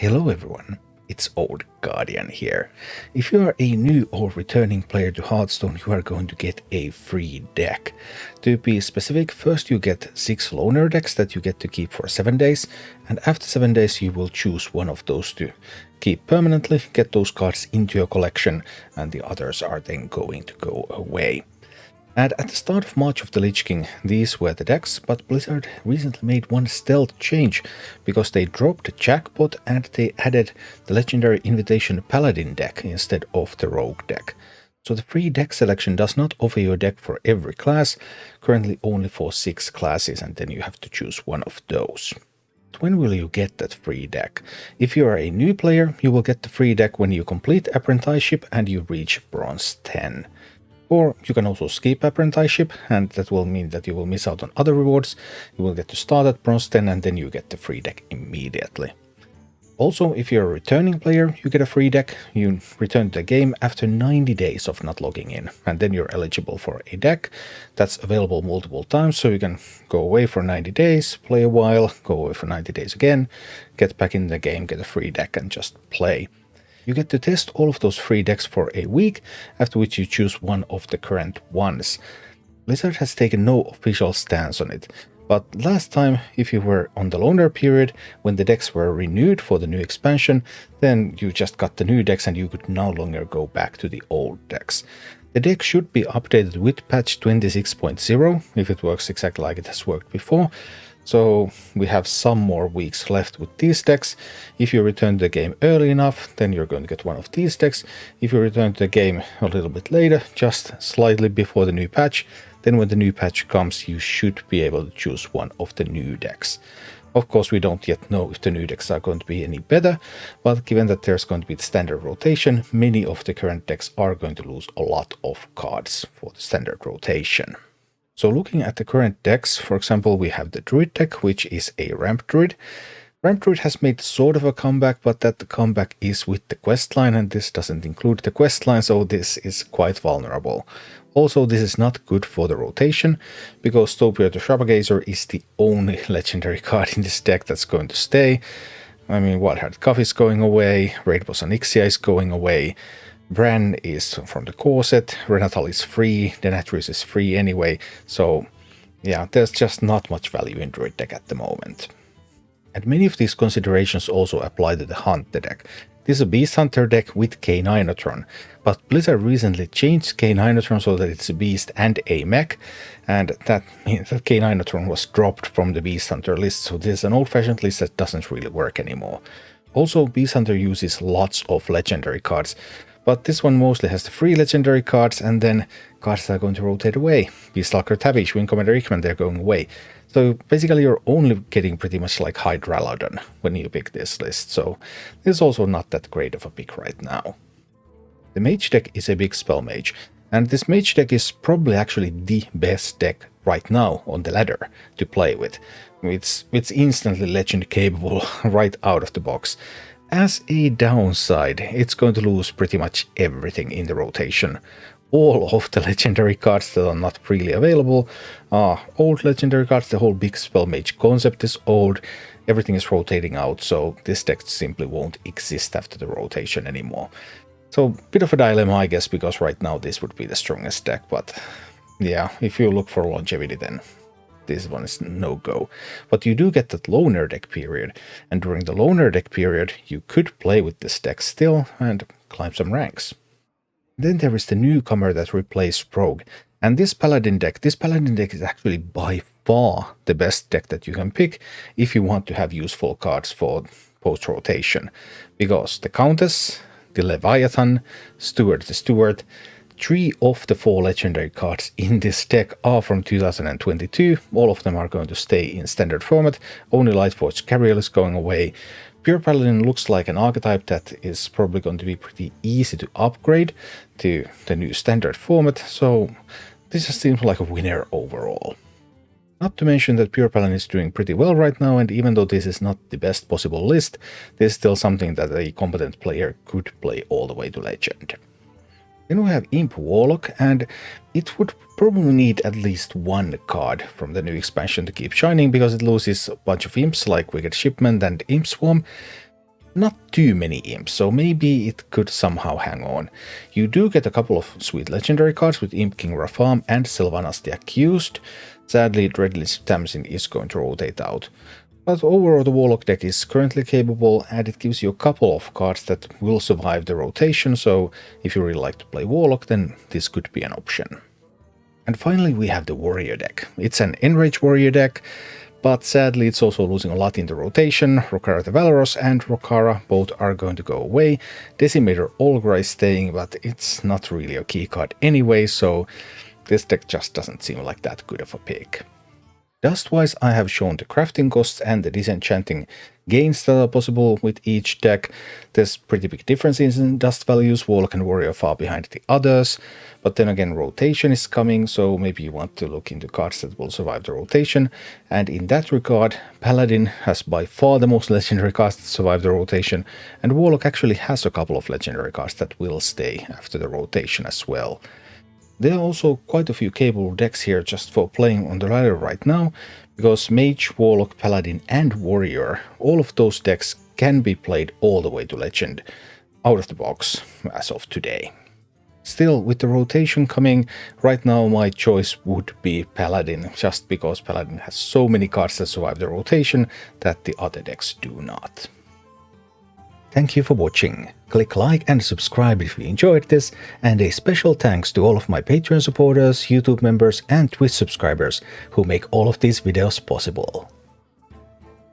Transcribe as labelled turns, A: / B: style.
A: Hello everyone, it's Old Guardian here. If you are a new or returning player to Hearthstone, you are going to get a free deck. To be specific, first you get 6 loner decks that you get to keep for 7 days, and after 7 days you will choose one of those to keep permanently, get those cards into your collection, and the others are then going to go away. And at the start of March of the Lich King, these were the decks, but Blizzard recently made one stealth change, because they dropped the jackpot and they added the legendary Invitation Paladin deck instead of the Rogue deck. So the free deck selection does not offer you a deck for every class, currently only for 6 classes, and then you have to choose one of those. When will you get that free deck? If you are a new player, you will get the free deck when you complete apprenticeship and you reach Bronze 10. Or you can also skip apprenticeship, and that will mean that you will miss out on other rewards. You will get to start at Bronze 10 and then you get the free deck immediately. Also, if you're a returning player, you get a free deck. You return to the game after 90 days of not logging in, and then you're eligible for a deck that's available multiple times, so you can go away for 90 days, play a while, go away for 90 days again, get back in the game, get a free deck and just play. You get to test all of those free decks for a week, after which you choose one of the current ones. Blizzard has taken no official stance on it, but last time, if you were on the loaner period, when the decks were renewed for the new expansion, then you just got the new decks and you could no longer go back to the old decks. The deck should be updated with patch 26.0, if it works exactly like it has worked before. So we have some more weeks left with these decks. If you return to the game early enough, then you're going to get one of these decks. If you return to the game a little bit later, just slightly before the new patch, then when the new patch comes, you should be able to choose one of the new decks. Of course, we don't yet know if the new decks are going to be any better, but given that there's going to be the standard rotation, many of the current decks are going to lose a lot of cards for the standard rotation. So looking at the current decks, for example, we have the Druid deck, which is a Ramp Druid. Ramp Druid has made sort of a comeback, but that the comeback is with the questline, and this doesn't include the questline, so this is quite vulnerable. Also, this is not good for the rotation, because Topia the Shrubagazer is the only legendary card in this deck that's going to stay. I mean, Wildheart Cuff is going away, Raid Boss Onyxia is going away, Bran is from the core set, Renatal is free, Denatrius is free anyway, so yeah, there's just not much value in Druid deck at the moment. And many of these considerations also apply to the Hunter deck. This is a Beast Hunter deck with K9tron, but Blizzard recently changed K9tron so that it's a Beast and a Mech, and that means that K9tron was dropped from the Beast Hunter list, so this is an old-fashioned list that doesn't really work anymore. Also, Beast Hunter uses lots of legendary cards, but this one mostly has the free legendary cards, and then cards that are going to rotate away. Beastalker Tavish, Wing Commander Rickman, they're going away. So basically you're only getting pretty much like Hydralodon when you pick this list, so this is also not that great of a pick right now. The Mage deck is a big spell mage, and this Mage deck is probably actually the best deck right now on the ladder to play with. It's instantly legend capable right out of the box. As a downside, it's going to lose pretty much everything in the rotation. All of the legendary cards that are not freely available are old legendary cards. The whole big spell mage concept is old. Everything is rotating out, so this deck simply won't exist after the rotation anymore. So, bit of a dilemma, I guess, because right now this would be the strongest deck, but yeah, if you look for longevity, then this one is no-go. But you do get that loner deck period, and during the loner deck period, you could play with this deck still and climb some ranks. Then there is the newcomer that replaced Rogue, and this Paladin deck is actually by far the best deck that you can pick if you want to have useful cards for post-rotation, because the Countess, the Leviathan, Steward the Steward, 3 of the 4 legendary cards in this deck are from 2022. All of them are going to stay in standard format. Only Lightforged Carriel is going away. Pure Paladin looks like an archetype that is probably going to be pretty easy to upgrade to the new standard format, so this just seems like a winner overall. Not to mention that Pure Paladin is doing pretty well right now, and even though this is not the best possible list, this is still something that a competent player could play all the way to Legend. Then we have Imp Warlock, and it would probably need at least one card from the new expansion to keep shining, because it loses a bunch of imps like Wicked Shipment and Imp Swarm. not too many imps, so maybe it could somehow hang on. You do get a couple of sweet legendary cards with Imp King Rafam and Sylvanas the Accused. Sadly, Dreadless Tamsin is going to rotate out. But overall the Warlock deck is currently capable, and it gives you a couple of cards that will survive the rotation, so if you really like to play Warlock, then this could be an option. And finally we have the Warrior deck. It's an Enrage Warrior deck, but sadly it's also losing a lot in the rotation. Rokara the Valorous and Rokara both are going to go away. Decimator Olgra is staying, but it's not really a key card anyway, so this deck just doesn't seem like that good of a pick. Dust-wise, I have shown the crafting costs and the disenchanting gains that are possible with each deck. There's pretty big differences in dust values. Warlock and Warrior far behind the others. But then again, rotation is coming, so maybe you want to look into cards that will survive the rotation. And in that regard, Paladin has by far the most legendary cards that survive the rotation, and Warlock actually has a couple of legendary cards that will stay after the rotation as well. There are also quite a few capable decks here just for playing on the ladder right now, because Mage, Warlock, Paladin and Warrior, all of those decks can be played all the way to Legend, out of the box, as of today. Still, with the rotation coming, right now my choice would be Paladin, just because Paladin has so many cards that survive the rotation that the other decks do not. Thank you for watching. Click like and subscribe if you enjoyed this, and a special thanks to all of my Patreon supporters, YouTube members and Twitch subscribers who make all of these videos possible.